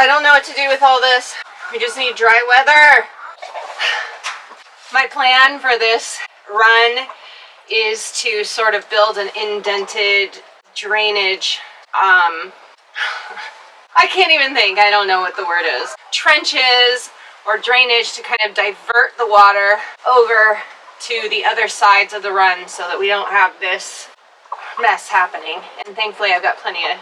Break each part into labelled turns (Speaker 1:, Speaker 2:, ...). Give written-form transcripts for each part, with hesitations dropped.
Speaker 1: I don't know what to do with all this. We just need dry weather. My plan for this run is to sort of build an indented drainage, I can't even think, I don't know what the word is. Trenches or drainage to kind of divert the water over to the other sides of the run so that we don't have this mess happening. And thankfully I've got plenty of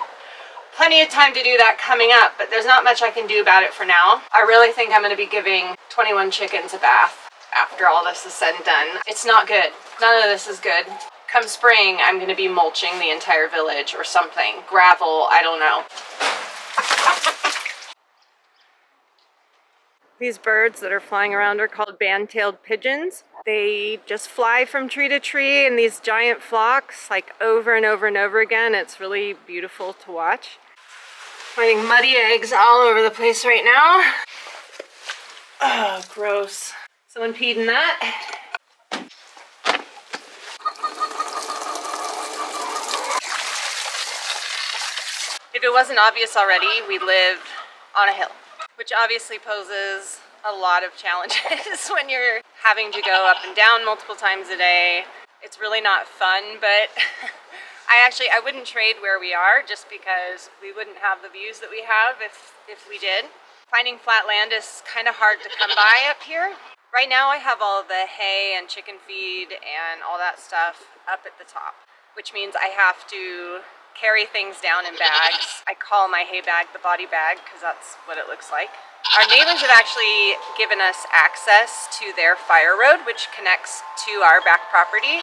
Speaker 1: time to do that coming up, but there's not much I can do about it for now. I really think I'm going to be giving 21 chickens a bath after all this is said and done. It's not good. None of this is good. Come spring, I'm going to be mulching the entire village or something. Gravel, I don't know. These birds that are flying around are called band-tailed pigeons. They just fly from tree to tree in these giant flocks, like over and over and over again. It's really beautiful to watch. Finding muddy eggs all over the place right now. Oh, gross. Someone peed in that. If it wasn't obvious already, we live on a hill, which obviously poses a lot of challenges when you're having to go up and down multiple times a day. It's really not fun, but I wouldn't trade where we are just because we wouldn't have the views that we have if we did. Finding flat land is kind of hard to come by up here. Right now I have all the hay and chicken feed and all that stuff up at the top, which means I have to carry things down in bags. I call my hay bag the body bag because that's what it looks like. Our neighbors have actually given us access to their fire road, which connects to our back property,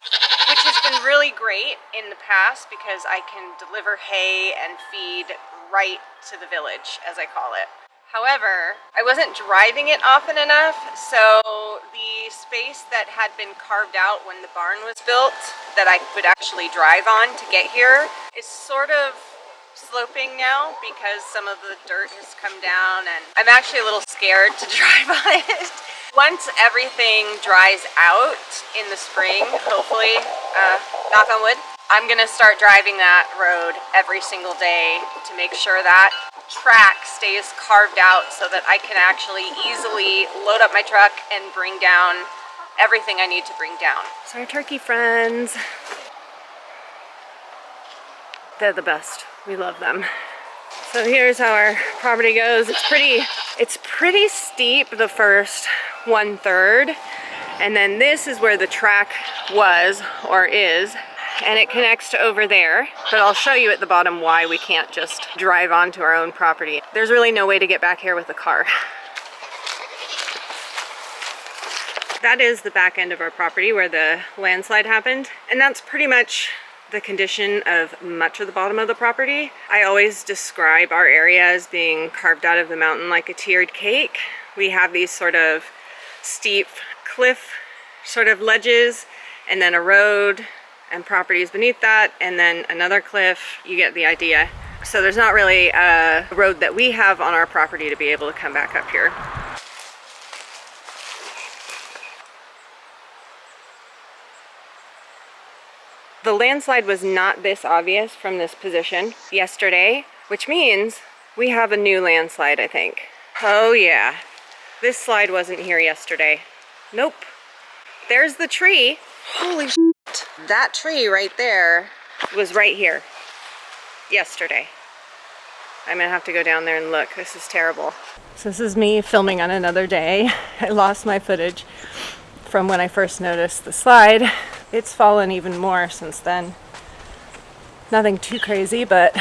Speaker 1: which has been really great in the past because I can deliver hay and feed right to the village, as I call it. However, I wasn't driving it often enough, so the space that had been carved out when the barn was built that I would actually drive on to get here is sort of sloping now because some of the dirt has come down, and I'm actually a little scared to drive on it. Once everything dries out in the spring, hopefully, knock on wood, I'm gonna start driving that road every single day to make sure that track stays carved out so that I can actually easily load up my truck and bring down everything I need to bring down. So our turkey friends, they're the best. We love them. So here's how our property goes. It's pretty steep the first 1/3, and then this is where the track was or is, and it connects to over there, but I'll show you at the bottom why we can't just drive onto our own property. There's really no way to get back here with a car. That is the back end of our property where the landslide happened, and that's pretty much the condition of much of the bottom of the property. I always describe our area as being carved out of the mountain like a tiered cake. We have these sort of steep cliff sort of ledges, and then a road and properties beneath that, and then another cliff. You get the idea. So there's not really a road that we have on our property to be able to come back up here. The landslide was not this obvious from this position yesterday, which means we have a new landslide, I think. Oh yeah, this slide wasn't here yesterday. Nope. There's the tree. Holy shit. That tree right there was right here yesterday. I'm gonna have to go down there and look. This is terrible. So this is me filming on another day. I lost my footage from when I first noticed the slide. It's fallen even more since then. Nothing too crazy, but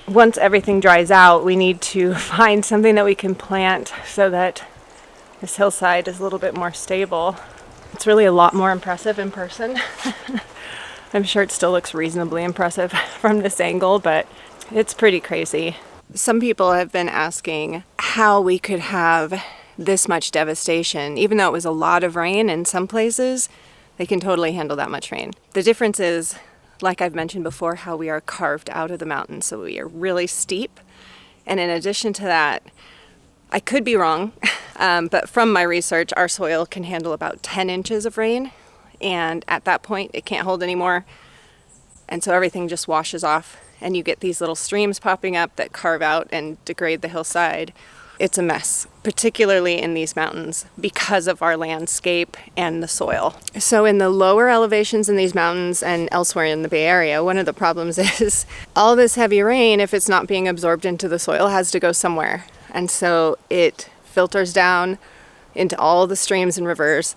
Speaker 1: once everything dries out, we need to find something that we can plant so that this hillside is a little bit more stable. It's really a lot more impressive in person. I'm sure it still looks reasonably impressive from this angle, but it's pretty crazy. Some people have been asking how we could have this much devastation. Even though it was a lot of rain in some places, they can totally handle that much rain. The difference is, like I've mentioned before, how we are carved out of the mountain. So we are really steep. And in addition to that, I could be wrong, but from my research, our soil can handle about 10 inches of rain. And at that point, it can't hold anymore. And so everything just washes off and you get these little streams popping up that carve out and degrade the hillside. It's a mess, particularly in these mountains because of our landscape and the soil. So in the lower elevations in these mountains and elsewhere in the Bay Area, one of the problems is all this heavy rain, if it's not being absorbed into the soil, has to go somewhere. And so it filters down into all the streams and rivers,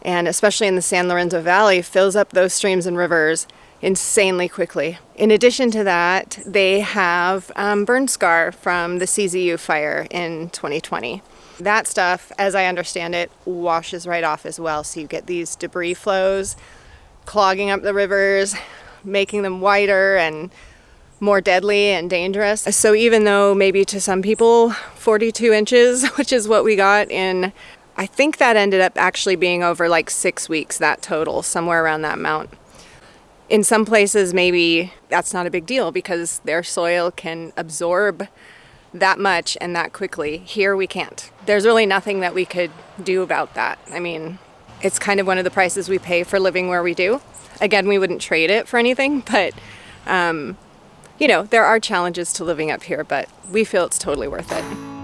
Speaker 1: and especially in the San Lorenzo Valley, fills up those streams and rivers insanely quickly. In addition to that, they have burn scar from the CZU fire in 2020. That stuff, as I understand it, washes right off as well. So you get these debris flows clogging up the rivers, making them wider and more deadly and dangerous. So even though maybe to some people 42 inches, which is what we got in, I think that ended up actually being over like 6 weeks, that total, somewhere around that amount. In some places, maybe that's not a big deal because their soil can absorb that much and that quickly. Here we can't. There's really nothing that we could do about that. I mean, it's kind of one of the prices we pay for living where we do. Again, we wouldn't trade it for anything, but you know, there are challenges to living up here, but we feel it's totally worth it.